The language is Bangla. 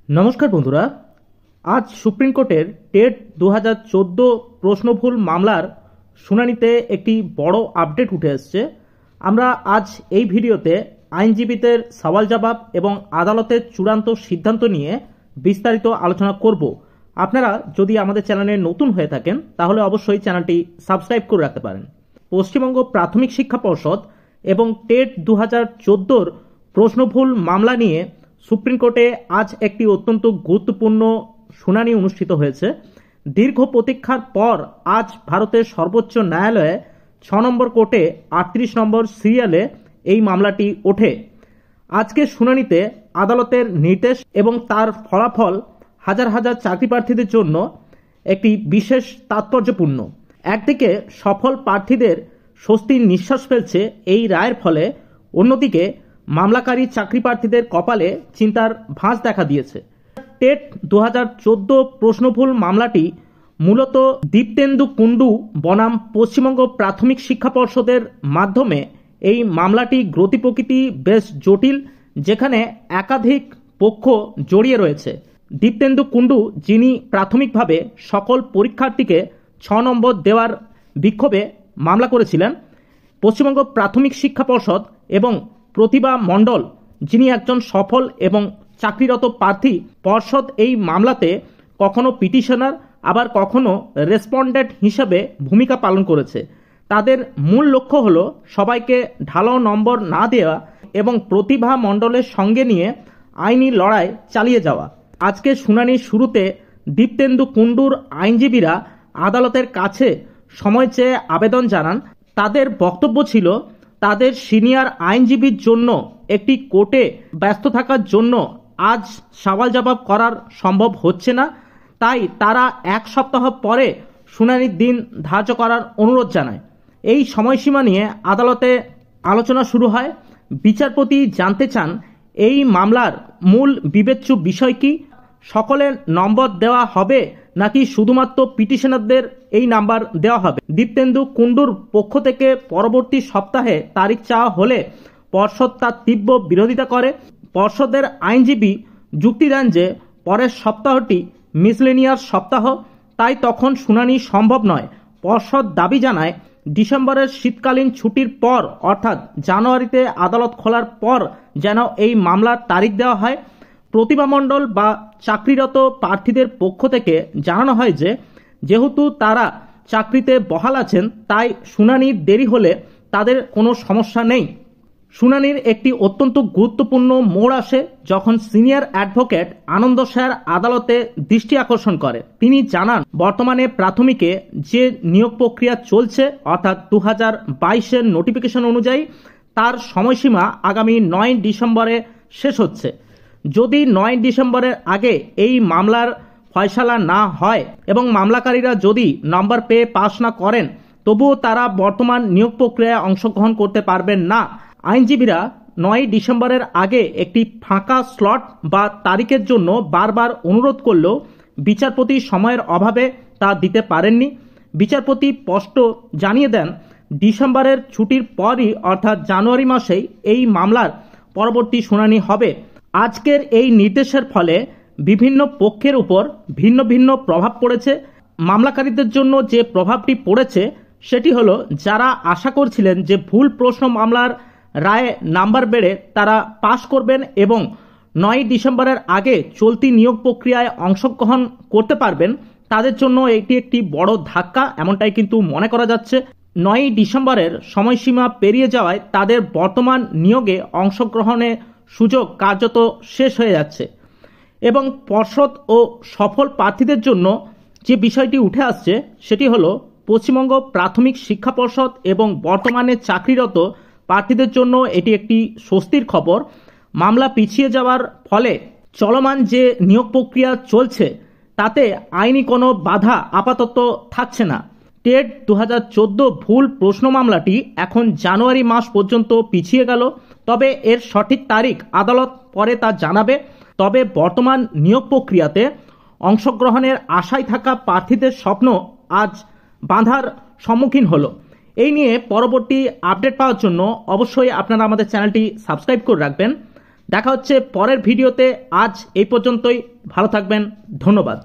নমস্কার বন্ধুরা, আজ সুপ্রিম কোর্টের টেট 2014 প্রশ্নভুল মামলার শুনানিতে একটি বড় আপডেট উঠে এসছে। আমরা আজ এই ভিডিওতে আইনজীবীদের সওয়াল জবাব এবং আদালতের চূড়ান্ত সিদ্ধান্ত নিয়ে বিস্তারিত আলোচনা করব। আপনারা যদি আমাদের চ্যানেলে নতুন হয়ে থাকেন তাহলে অবশ্যই চ্যানেলটি সাবস্ক্রাইব করে রাখতে পারেন। পশ্চিমবঙ্গ প্রাথমিক শিক্ষা পর্ষদ এবং টেট 2014 প্রশ্নভুল মামলা নিয়ে সুপ্রিম কোর্টে আজ একটি অত্যন্ত গুরুত্বপূর্ণ শুনানি অনুষ্ঠিত হয়েছে। দীর্ঘ প্রতীক্ষার পর আজ ভারতের সর্বোচ্চ ন্যায়ালয়ে 6 নম্বর কোর্টে 38 নম্বর সিরিয়ালে এই মামলাটি ওঠে। আজকের শুনানিতে আদালতের নির্দেশ এবং তার ফলাফল হাজার হাজার চাকরি প্রার্থীদের জন্য একটি বিশেষ তাৎপর্যপূর্ণ। একদিকে সফল প্রার্থীদের স্বস্তির নিঃশ্বাস ফেলছে এই রায়ের ফলে, অন্যদিকে মামলাকারী চাকরি প্রার্থীদের কপালে চিন্তার ভাঁজ দেখা দিয়েছে। টেট 2014 প্রশ্নভুল মামলাটি মূলত দীপ্তেন্দু কুণ্ডু বনাম পশ্চিমবঙ্গ প্রাথমিক শিক্ষা পর্ষদের মাধ্যমে। এই মামলাটি গতি প্রকৃতি বেশ জটিল, যেখানে একাধিক পক্ষ জড়িয়ে রয়েছে। দীপ্তেন্দু কুণ্ডু, যিনি প্রাথমিকভাবে সকল পরীক্ষার্থীকে 6 নম্বর দেওয়ার বিক্ষোভে মামলা করেছিলেন, পশ্চিমবঙ্গ প্রাথমিক শিক্ষা পর্ষদ এবং প্রতিভা মণ্ডল, যিনি একজন সফল এবং চাকরিরত প্রার্থী। পর্ষদ এই মামলাতে কখনো পিটিশনার আবার কখনো রেসপন্ডেন্ট হিসেবে ভূমিকা পালন করেছে। তাদের মূল লক্ষ্য হলো সবাইকে ঢালাও নম্বর না দেওয়া এবং প্রতিভা মণ্ডলের সঙ্গে নিয়ে আইনি লড়াই চালিয়ে যাওয়া। আজকে শুনানির শুরুতে দীপ্তেন্দু কুণ্ডুর আইনজীবীরা আদালতের কাছে সময় চেয়ে আবেদন জানান। তাদের বক্তব্য ছিল, তাদের সিনিয়র আইনজীবীর জন্য একটি কোর্টে ব্যস্ত থাকার জন্য আজ সওয়াল জবাব করার সম্ভব হচ্ছে না, তাই তারা 1 সপ্তাহ পরে শুনানির দিন ধার্য করার অনুরোধ জানায়। এই সময়সীমা নিয়ে আদালতে আলোচনা শুরু হয়। বিচারপতি জানতে চান, এই মামলার মূল বিবেচ্য বিষয় কি? সকলের নম্বর দেওয়া হবে নাকি শুধুমাত্র পিটিশনারদের এই নাম্বার দেওয়া হবে? দীপ্তেন্দু কুণ্ডুর পক্ষ থেকে পরবর্তী সপ্তাহে তারিখ চাওয়া হলে পর্ষদ তার তীব্র বিরোধিতা করে। পর্ষদের আইনজীবী যুক্তি দেন যে পরের সপ্তাহটি মিসলেনিয়াস সপ্তাহ, তাই তখন শুনানি সম্ভব নয়। পর্ষদ দাবি জানায়, ডিসেম্বরের শীতকালীন ছুটির পর অর্থাৎ জানুয়ারিতে আদালত খোলার পর যেন এই মামলার তারিখ দেওয়া হয়। প্রতিভা মণ্ডল বা চাকরিরত প্রার্থীদের পক্ষ থেকে জানানো হয় যে যেহেতু তারা চাকরিতে বহাল আছেন, তাই শুনানির দেরি হলে তাদের কোনো সমস্যা নেই। শুনানির একটি অত্যন্ত গুরুত্বপূর্ণ মোড় আসে যখন সিনিয়র অ্যাডভোকেট আনন্দ স্যার আদালতে দৃষ্টি আকর্ষণ করে। তিনি জানান, বর্তমানে প্রাথমিকে যে নিয়োগ প্রক্রিয়া চলছে অর্থাৎ 2022-এর নোটিফিকেশন অনুযায়ী তার সময়সীমা আগামী 9 ডিসেম্বরে শেষ হচ্ছে। যদি 9 ডিসেম্বরের আগে এই মামলার ফয়সালা না হয় এবং মামলাকারীরা যদি নম্বর পেয়ে পাশ না করেন, তবুও তারা বর্তমান নিয়োগ প্রক্রিয়ায় অংশগ্রহণ করতে পারবেন না। আইনজীবীরা 9 ডিসেম্বরের আগে একটি ফাঁকা স্লট বা তারিখের জন্য বারবার অনুরোধ করলেও বিচারপতি সময়ের অভাবে তা দিতে পারেননি। বিচারপতি স্পষ্ট জানিয়ে দেন, ডিসেম্বরের ছুটির পরই অর্থাৎ জানুয়ারি মাসেই এই মামলার পরবর্তী শুনানি হবে। আজকের এই নির্দেশের ফলে বিভিন্ন পক্ষের উপর ভিন্ন ভিন্ন প্রভাব পড়েছে। মামলাকারীদের জন্য যে প্রভাবটি পড়েছে সেটি হলো, যারা আশা করছিলেন যে ভুল প্রশ্ন মামলার রায়ে নাম্বার বেড়ে তারা পাশ করবেন এবং 9 ডিসেম্বরের আগে চলতি নিয়োগ প্রক্রিয়ায় অংশগ্রহণ করতে পারবেন, তাদের জন্য এটি একটি বড় ধাক্কা, এমনটাই কিন্তু মনে করা যাচ্ছে। 9 ডিসেম্বরের সময়সীমা পেরিয়ে যাওয়ায় তাদের বর্তমান নিয়োগে অংশগ্রহণের সুযোগ কার্যত শেষ হয়ে যাচ্ছে। এবং পর্ষদ ও সফল প্রার্থীদের জন্য যে বিষয়টি উঠে আসছে সেটি হলো, পশ্চিমবঙ্গ প্রাথমিক শিক্ষা পর্ষদ এবং বর্তমানে চাকরিরত প্রার্থীদের জন্য এটি একটি স্বস্তির খবর। মামলা পিছিয়ে যাওয়ার ফলে চলমান যে নিয়োগ প্রক্রিয়া চলছে তাতে আইনি কোনো বাধা আপাতত থাকছে না। টেট 2014 ভুল প্রশ্ন মামলাটি এখন জানুয়ারি মাস পর্যন্ত পিছিয়ে গেল, তবে এর সঠিক তারিখ আদালত পরে তা জানাবে। তবে বর্তমান নিয়োগ প্রক্রিয়াতে অংশগ্রহণের আশায় থাকা প্রার্থীদের স্বপ্ন আজ বাধার সম্মুখীন হলো। এই নিয়ে পরবর্তী আপডেট পাওয়ার জন্য অবশ্যই আপনারা আমাদের চ্যানেলটি সাবস্ক্রাইব করে রাখবেন। দেখা হচ্ছে পরের ভিডিওতে। আজ এই পর্যন্তই। ভালো থাকবেন। ধন্যবাদ।